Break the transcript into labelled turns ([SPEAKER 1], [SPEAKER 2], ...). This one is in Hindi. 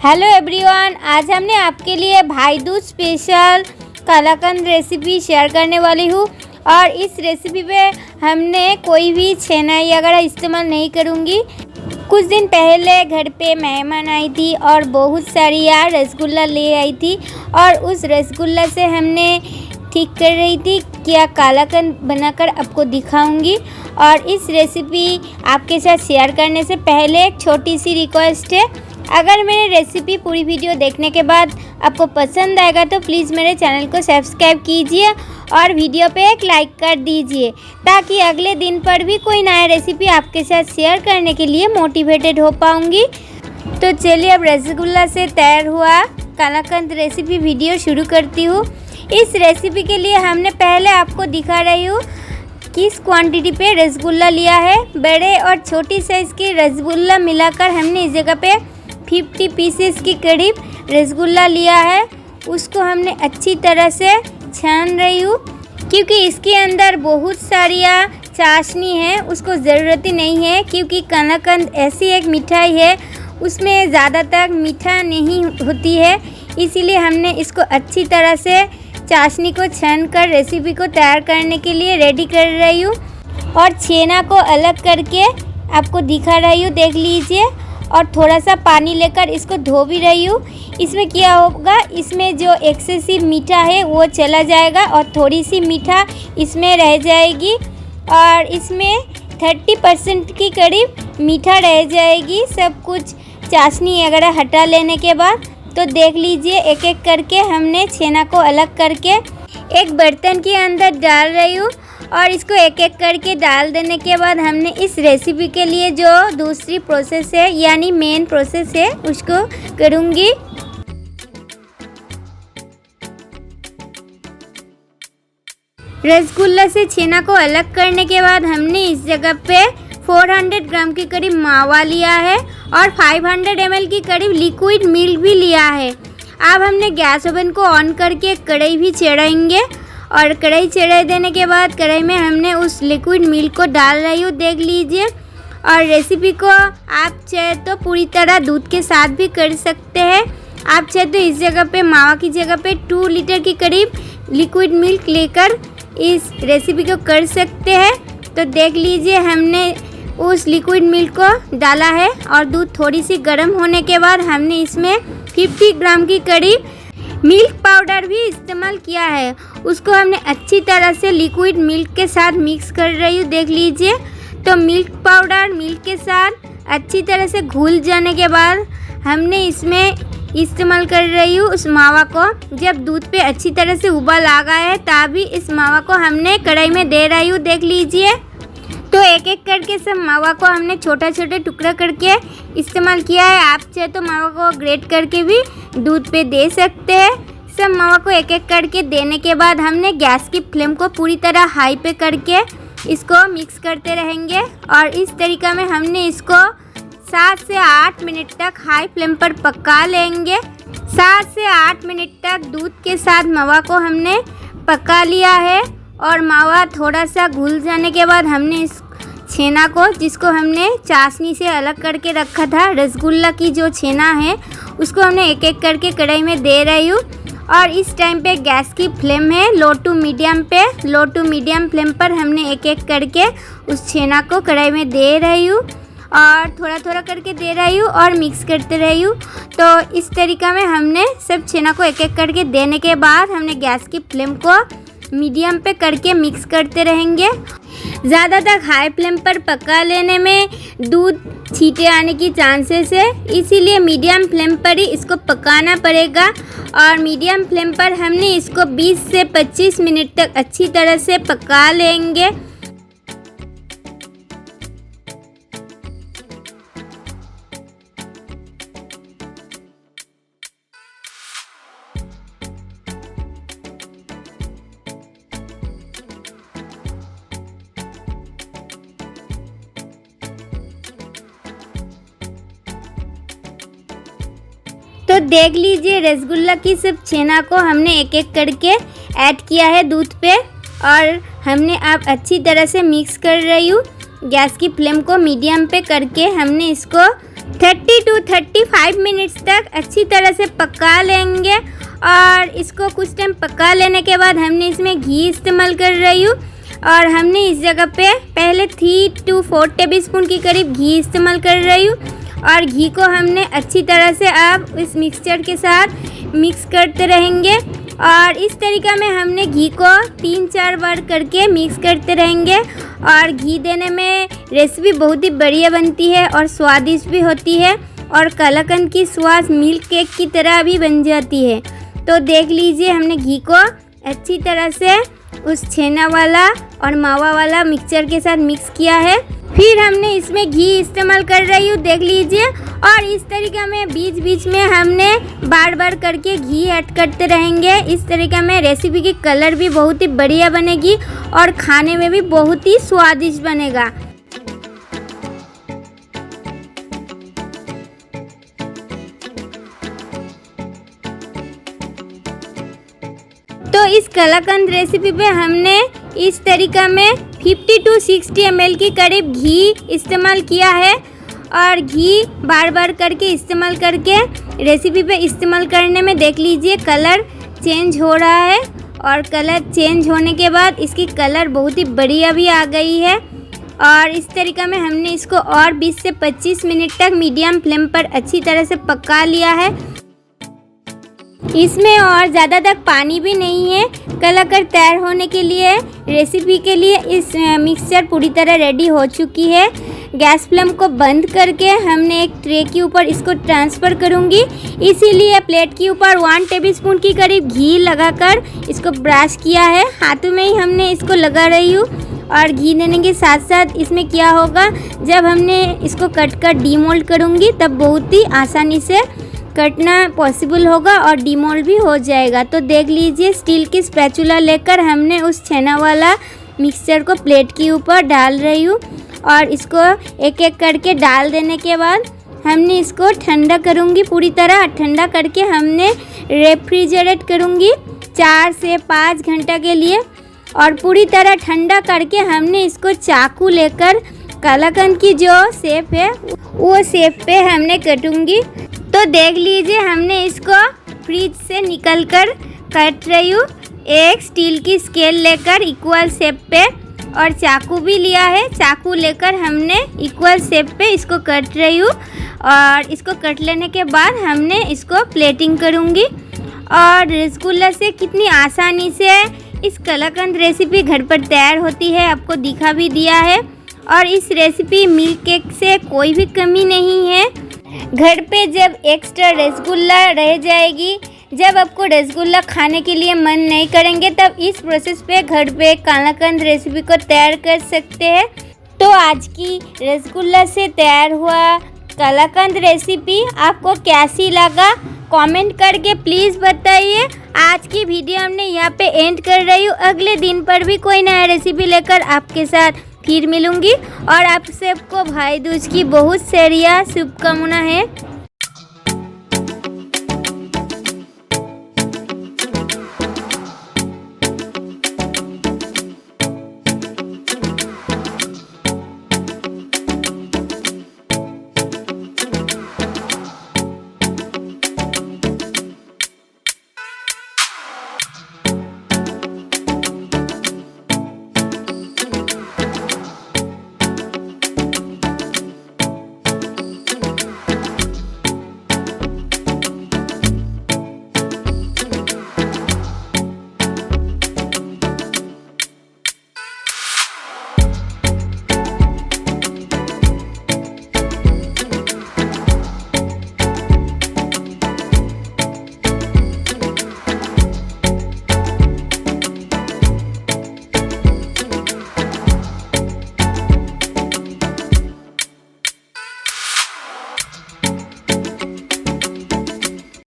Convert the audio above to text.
[SPEAKER 1] हेलो एवरीवन, आज हमने आपके लिए भाई दूज स्पेशल कलाकंद रेसिपी शेयर करने वाली हूँ। और इस रेसिपी पे हमने कोई भी छेना वगैरह इस्तेमाल नहीं करूँगी। कुछ दिन पहले घर पे मेहमान आई थी और बहुत सारी रसगुल्ला ले आई थी और उस रसगुल्ला से हमने ठीक कर रही थी क्या कलाकंद बनाकर आपको दिखाऊंगी। और इस रेसिपी आपके साथ शेयर करने से पहले एक छोटी सी रिक्वेस्ट है, अगर मेरी रेसिपी पूरी वीडियो देखने के बाद आपको पसंद आएगा तो प्लीज़ मेरे चैनल को सब्सक्राइब कीजिए और वीडियो पे एक लाइक कर दीजिए ताकि अगले दिन पर भी कोई नया रेसिपी आपके साथ शेयर करने के लिए मोटिवेटेड हो पाऊँगी। तो चलिए अब रसगुल्ला से तैयार हुआ कलाकंद रेसिपी वीडियो शुरू करती हूँ। इस रेसिपी के लिए हमने पहले आपको दिखा रही हूँ किस क्वांटिटी पे रसगुल्ला लिया है। बड़े और छोटी साइज़ की रसगुल्ला मिलाकर हमने इस जगह पे 50 पीसेस के करीब रसगुल्ला लिया है। उसको हमने अच्छी तरह से छान रही हूँ क्योंकि इसके अंदर बहुत सारी चाशनी है, उसको ज़रूरत ही नहीं है क्योंकि कलाकंद ऐसी एक मिठाई है उसमें ज़्यादातर मीठा नहीं होती है, इसीलिए हमने इसको अच्छी तरह से चाशनी को छान कर रेसिपी को तैयार करने के लिए रेडी कर रही हूँ। और छेना को अलग करके आपको दिखा रही हूँ, देख लीजिए। और थोड़ा सा पानी लेकर इसको धो भी रही हूँ। इसमें क्या होगा, इसमें जो एक्सेसिव मीठा है वो चला जाएगा और थोड़ी सी मीठा इसमें रह जाएगी और इसमें 30% के करीब मीठा रह जाएगी सब कुछ चाशनी वगैरह हटा लेने के बाद। तो देख लीजिए एक एक करके हमने छेना को अलग करके एक बर्तन के अंदर डाल रही हूँ और इसको एक एक करके डाल देने के बाद हमने इस रेसिपी के लिए जो दूसरी प्रोसेस है यानी मेन प्रोसेस है उसको करूँगी। रसगुल्ला से छेना को अलग करने के बाद हमने इस जगह पे 400 ग्राम के करीब मावा लिया है और 500 ml की करीब लिक्विड मिल्क भी लिया है। अब हमने गैस ओवन को ऑन करके कढ़ाई भी चढ़ाएंगे और कढ़ाई चढ़ा देने के बाद कढ़ाई में हमने उस लिक्विड मिल्क को डाल रही हूँ, देख लीजिए। और रेसिपी को आप चाहे तो पूरी तरह दूध के साथ भी कर सकते हैं, आप चाहे तो इस जगह पे मावा की जगह पे 2 लीटर के करीब लिक्विड मिल्क लेकर इस रेसिपी को कर सकते हैं। तो देख लीजिए हमने उस लिक्विड मिल्क को डाला है और दूध थोड़ी सी गर्म होने के बाद हमने इसमें 50 ग्राम की करीब मिल्क पाउडर भी इस्तेमाल किया है। उसको हमने अच्छी तरह से लिक्विड मिल्क के साथ मिक्स कर रही हूँ, देख लीजिए। तो मिल्क पाउडर मिल्क के साथ अच्छी तरह से घुल जाने के बाद हमने इसमें इस्तेमाल कर रही हूँ उस मावा को। जब दूध पे अच्छी तरह से उबाल आ गया है तभी इस मावा को हमने कढ़ाई में दे रही हूँ, देख लीजिए। तो एक एक करके सब मावा को हमने छोटा छोटे टुकड़ा करके इस्तेमाल किया है। आप चाहे तो मावा को ग्रेट करके भी दूध पे दे सकते हैं। सब मावा को एक एक करके देने के बाद हमने गैस की फ्लेम को पूरी तरह हाई पे करके इसको मिक्स करते रहेंगे और इस तरीक़ा में हमने इसको 7 से 8 मिनट तक हाई फ्लेम पर पका लेंगे। 7 से 8 मिनट तक दूध के साथ मावा को हमने पका लिया है और मावा थोड़ा सा घुल जाने के बाद हमने इस छेना को, जिसको हमने चाशनी से अलग करके रखा था, रसगुल्ला की जो छेना है उसको हमने एक एक करके कढ़ाई में दे रही हूँ। और इस टाइम पे गैस की फ्लेम है लो टू मीडियम फ्लेम पर हमने एक एक करके उस छेना को कढ़ाई में दे रही हूँ और थोड़ा थोड़ा करके दे रही हूँ और मिक्स करते रही हूँ। तो इस तरीक़ा में हमने सब छेना को एक एक करके देने के बाद हमने गैस की फ्लेम को मीडियम पे करके मिक्स करते रहेंगे। ज़्यादातर हाई फ्लेम पर पका लेने में दूध छींटे आने की चांसेस है, इसीलिए मीडियम फ्लेम पर ही इसको पकाना पड़ेगा। और मीडियम फ्लेम पर हमने इसको 20 से 25 मिनट तक अच्छी तरह से पका लेंगे। तो देख लीजिए रसगुल्ला की सब छेना को हमने एक एक करके ऐड किया है दूध पे और हमने अब अच्छी तरह से मिक्स कर रही हूँ। गैस की फ्लेम को मीडियम पे करके हमने इसको 30 to 35 मिनट्स तक अच्छी तरह से पका लेंगे। और इसको कुछ टाइम पका लेने के बाद हमने इसमें घी इस्तेमाल कर रही हूँ। और हमने इस जगह पे पहले 3 to 4 टेबलस्पून के करीब घी इस्तेमाल कर रही हूँ। और घी को हमने अच्छी तरह से अब इस मिक्सचर के साथ मिक्स करते रहेंगे। और इस तरीक़ा में हमने घी को 3-4 बार करके मिक्स करते रहेंगे। और घी देने में रेसिपी बहुत ही बढ़िया बनती है और स्वादिष्ट भी होती है और कलाकंद की स्वाद मिल्क केक की तरह भी बन जाती है। तो देख लीजिए हमने घी को अच्छी तरह से उस छेना वाला और मावा वाला मिक्सचर के साथ मिक्स किया है। फिर हमने इसमें घी इस्तेमाल कर रही हूँ, देख लीजिए। और इस तरीक़ा में बीच बीच में हमने बार बार करके घी ऐड करते रहेंगे। इस तरीक़ा में रेसिपी की कलर भी बहुत ही बढ़िया बनेगी और खाने में भी बहुत ही स्वादिष्ट बनेगा। तो इस कलाकंद रेसिपी पे हमने इस तरीक़ा में 50 to 60 ml की करीब घी इस्तेमाल किया है। और घी बार बार करके इस्तेमाल करके रेसिपी पे इस्तेमाल करने में देख लीजिए कलर चेंज हो रहा है। और कलर चेंज होने के बाद इसकी कलर बहुत ही बढ़िया भी आ गई है। और इस तरीक़ा में हमने इसको और 20 से 25 मिनट तक मीडियम फ्लेम पर अच्छी तरह से पका लिया है। इसमें और ज़्यादा तक पानी भी नहीं है। कलाकंद तैयार होने के लिए रेसिपी के लिए इस मिक्सचर पूरी तरह रेडी हो चुकी है। गैस फ्लेम को बंद करके हमने एक ट्रे के ऊपर इसको ट्रांसफ़र करूँगी। इसीलिए प्लेट के ऊपर 1 टेबलस्पून की करीब घी लगाकर इसको ब्रश किया है। हाथों में ही हमने इसको लगा रही हूँ। और घी देने के साथ साथ इसमें क्या होगा, जब हमने इसको कट कर डीमोल्ड करूँगी तब बहुत ही आसानी से कटना पॉसिबल होगा और डीमोल्ड भी हो जाएगा। तो देख लीजिए स्टील की स्पैचुला लेकर हमने उस छेना वाला मिक्सचर को प्लेट के ऊपर डाल रही हूँ। और इसको एक एक करके डाल देने के बाद हमने इसको ठंडा करूँगी। पूरी तरह ठंडा करके हमने रेफ्रिजरेट करूँगी 4 से 5 घंटा के लिए। और पूरी तरह ठंडा करके हमने इसको चाकू लेकर कलाकंद की जो शेप है वो शेप पे हमने कटूँगी। तो देख लीजिए हमने इसको फ्रिज से निकल कर कट रही हूँ। एक स्टील की स्केल लेकर इक्वल शेप पे और चाकू भी लिया है। चाकू लेकर हमने इक्वल शेप पे इसको कट रही हूँ। और इसको कट लेने के बाद हमने इसको प्लेटिंग करूँगी। और रसगुल्ला से कितनी आसानी से इस कलाकंद रेसिपी घर पर तैयार होती है आपको दिखा भी दिया है। और इस रेसिपी मिल्क केक से कोई भी कमी नहीं है। घर पे जब एक्स्ट्रा रसगुल्ला रह जाएगी, जब आपको रसगुल्ला खाने के लिए मन नहीं करेंगे, तब इस प्रोसेस पे घर पे कलाकंद रेसिपी को तैयार कर सकते हैं। तो आज की रसगुल्ला से तैयार हुआ कलाकंद रेसिपी आपको कैसी लगा कमेंट करके प्लीज़ बताइए। आज की वीडियो हमने यहाँ पे एंड कर रही हूँ। अगले दिन पर भी कोई नया रेसिपी लेकर आपके साथ फिर मिलूंगी। और आप सबको भाई दूज की बहुत सारी शुभकामना है।